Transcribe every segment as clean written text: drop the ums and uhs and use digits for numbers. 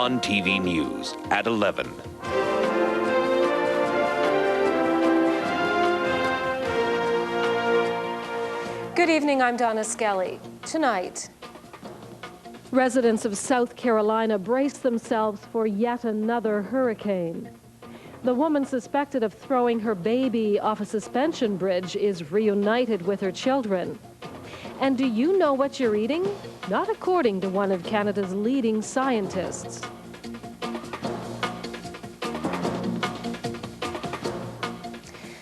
OnTV News at 11. Good evening, I'm Donna Skelly. Tonight, residents of South Carolina brace themselves for yet another hurricane. The woman suspected of throwing her baby off a suspension bridge is reunited with her children. And do you know what you're eating? Not according to one of Canada's leading scientists.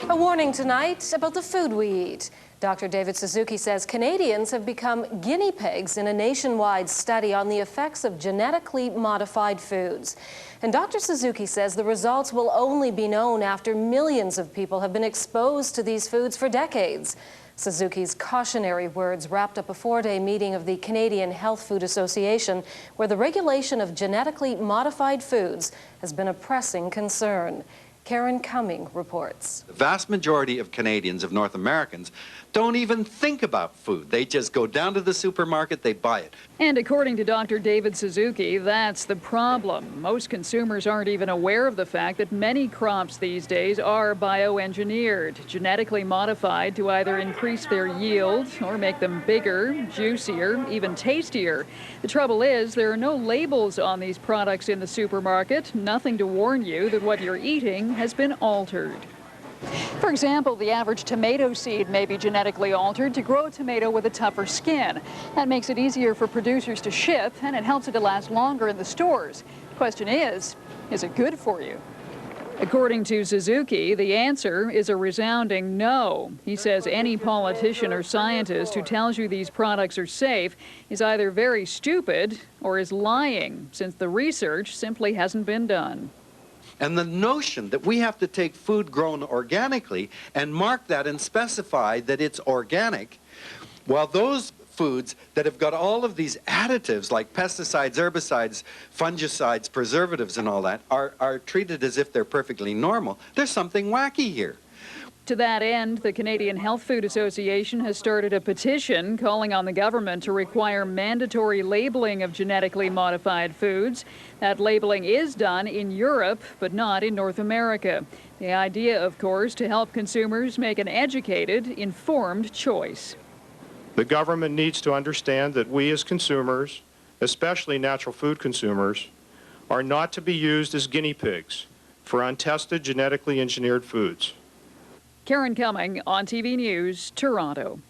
A warning tonight about the food we eat. Dr. David Suzuki says Canadians have become guinea pigs in a nationwide study on the effects of genetically modified foods. And Dr. Suzuki says the results will only be known after millions of people have been exposed to these foods for decades. Suzuki's cautionary words wrapped up a 4-day meeting of the Canadian Health Food Association, where the regulation of genetically modified foods has been a pressing concern. Karen Cumming reports. The vast majority of Canadians, of North Americans, don't even think about food. They just go down to the supermarket, they buy it. And according to Dr. David Suzuki, that's the problem. Most consumers aren't even aware of the fact that many crops these days are bioengineered, genetically modified to either increase their yield or make them bigger, juicier, even tastier. The trouble is there are no labels on these products in the supermarket, nothing to warn you that what you're eating has been altered. For example, the average tomato seed may be genetically altered to grow a tomato with a tougher skin. That makes it easier for producers to ship, and it helps it to last longer in the stores. The question is it good for you? According to Suzuki, the answer is a resounding no. He says any politician or scientist who tells you these products are safe is either very stupid or is lying, since the research simply hasn't been done. And the notion that we have to take food grown organically and mark that and specify that it's organic, while those foods that have got all of these additives like pesticides, herbicides, fungicides, preservatives and all that are treated as if they're perfectly normal, there's something wacky here. To that end, the Canadian Health Food Association has started a petition calling on the government to require mandatory labeling of genetically modified foods. That labeling is done in Europe, but not in North America. The idea, of course, to help consumers make an educated, informed choice. The government needs to understand that we as consumers, especially natural food consumers, are not to be used as guinea pigs for untested genetically engineered foods. Karen Cumming, OnTV News, Toronto.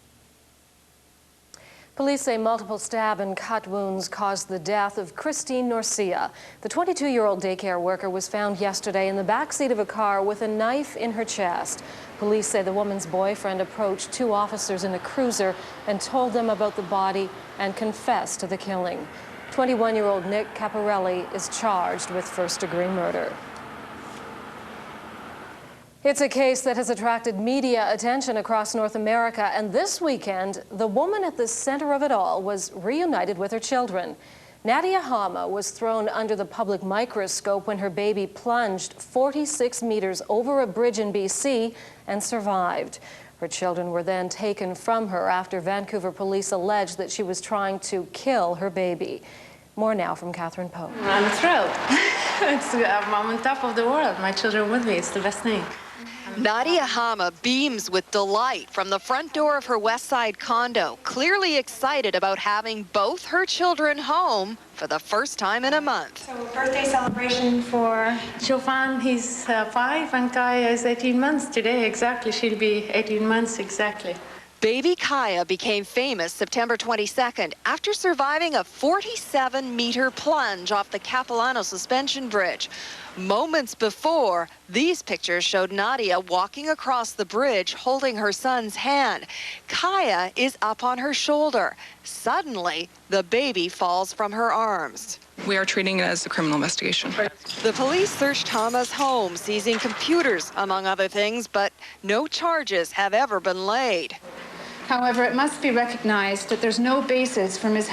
Police say multiple stab and cut wounds caused the death of Christine Norcia. The 22-year-old daycare worker was found yesterday in the backseat of a car with a knife in her chest. Police say the woman's boyfriend approached 2 officers in a cruiser and told them about the body and confessed to the killing. 21-year-old Nick Caparelli is charged with first-degree murder. It's a case that has attracted media attention across North America, and this weekend, the woman at the center of it all was reunited with her children. Nadia Hama was thrown under the public microscope when her baby plunged 46 meters over a bridge in BC and survived. Her children were then taken from her after Vancouver police alleged that she was trying to kill her baby. More now from Catherine Poe. I'm thrilled. I'm on top of the world. My children with me. It's the best thing. Nadia Hama beams with delight from the front door of her West Side condo, clearly excited about having both her children home for the first time in a month. So birthday celebration for Chofan. He's 5 and Kaya is 18 months today. Exactly. She'll be 18 months exactly. Baby Kaya became famous September 22nd after surviving a 47-meter plunge off the Capilano suspension bridge. Moments before, these pictures showed Nadia walking across the bridge holding her son's hand. Kaya is up on her shoulder. Suddenly, the baby falls from her arms. We are treating it as a criminal investigation. The police searched Hama's home, seizing computers, among other things, but no charges have ever been laid. However, it must be recognized that there's no basis for Ms.